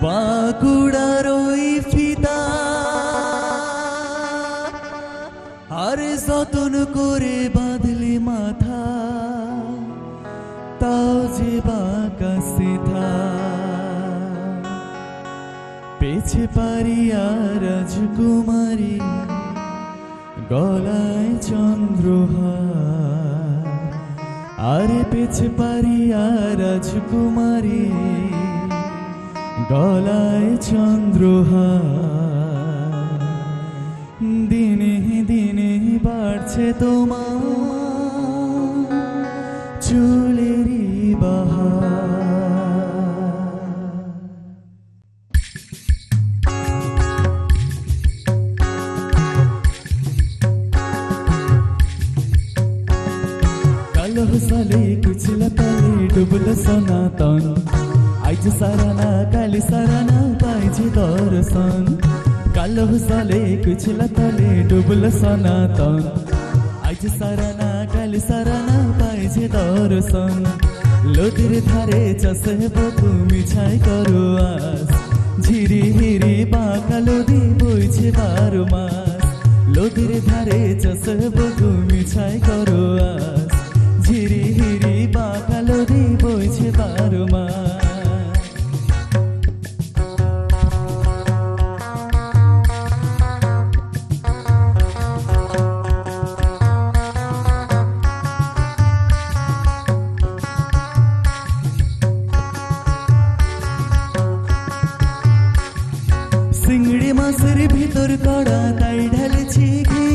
বাঁকুড়ার ওই ফিতা আর যতন করে বাঁধলে মাথা, তাও যে বাঁকা সিধা। পেছে পারিয়া রাজকুমারী, গলায় চন্দ্রহার। আরে পেছে পারিয়া রাজকুমারী, গলায় চন্দ্রহার। দিনে দিনে বাড়ছে তোমার চুলেরই বাহার। কালো সালে কুচলা তালে ডুবল সনাতন, আজ সারানা কালি সারানা পাইছে দর্শন। কালো সালে কুচলা তালে ডুবল সনাতন, আজ সারানা কালি সারানা পাইছে দর্শন। নদীর ধারে চাষে বধু মিছাই করো আস, ঝিরি হিরি বাঁকা নদী বইছে 12 মাস। নদীর ধারে চাষে বধু মিছাই করো আস, ঝিরি হিরি বাঁকা নদী বইছে 12 মাস। চিংড়ি মাছের ভিতর কড়া তাই ঢালেছি ঘি,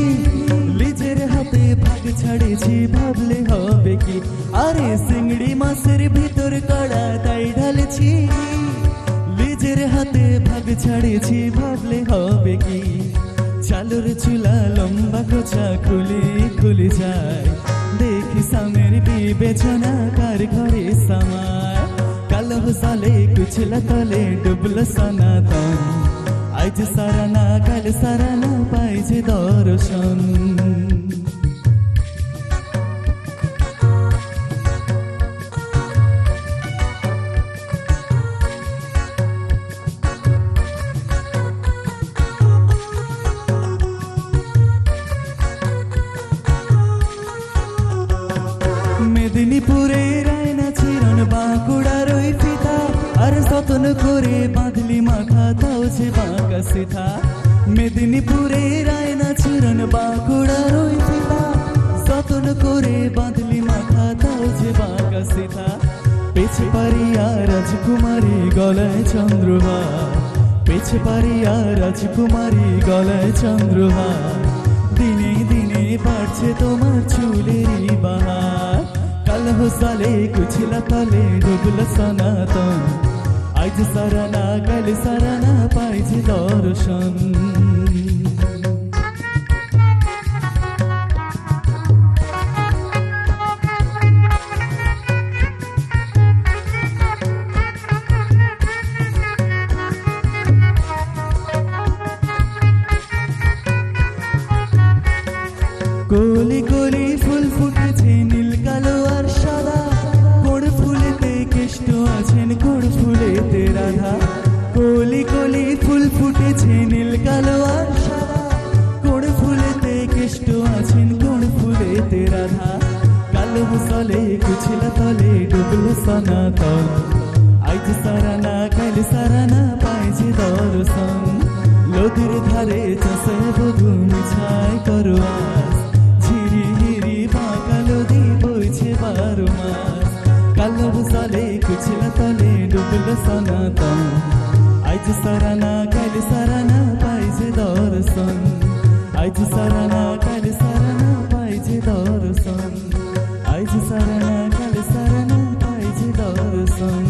নিজের হাতে ভাগ ছাড়েছি ভাবলে হবে কি। আরে চিংড়ি মাছের ভিতর কড়া তাই ঢালেছি, নিজের হাতে ভাগ ছাড়েছি ভাবলে হবে কি। চালুর চুলা লম্বা কোচা খুলে খুলে যায়, দেখি সামের বিবেচনা কার ঘরে সামায়। কালো সালে কুচলা তলে ডুবল সনাতন, আজ সারানা কাল সারানা পাইছে দর্শন। মেদিনীপুরের আয়না চিরন বাঁকুড়ার ওই ফিতা, আর যতন করে বাঁধলি মাথা, তাও যে বাঁকা সিধা। মেদিনীপুরের আয়না চিরন বাঁকুড়ার ওই ফিতা, যতন করে বাঁধলি মাথা, তাও যে বাঁকা সিধা। পেছে পারিয়া রাজকুমারী, গলায় চন্দ্রহার। পেছে পারিয়া রাজকুমারী, গলায় চন্দ্রহার। দিনে দিনে বাড়ছে তোমার চুলেরই বাহার। কালো সালে কুচলা তলে ডুবল সনাতন, আজ সারানা কাল সারানা পাইছে দর্শন। কলি কলি ফুল ফুটেছে নীল কালো আর সাদা, কোড় ফুলেতে কেষ্ট আছেন কোড় ফুলেতে রাধা। কলি কলি ফুল ফুটেছে নীল কালো আর সাদা, কোড় ফুলেতে কেষ্ট আছেন কোড় ফুলেতে রাধা। কালো সালে কুচলা তলে ডুবল সনাতন, আজ সারানা কাল সারানা পাইছে দর্শন। নদীর ধারে চাষে বধু মিছাই করো আস, ঝিরি হিরি বাঁকা নদী বইছে 12 মাস। কালো সালে কুচলা তলে ডুবল সনাতন, আজ সারানা কাল সারানা পাইছে দর্শন। আজ সারানা কাল সারানা পাইছে দর্শন, আজ সারানা কাল সারানা পাইছে দর্শন।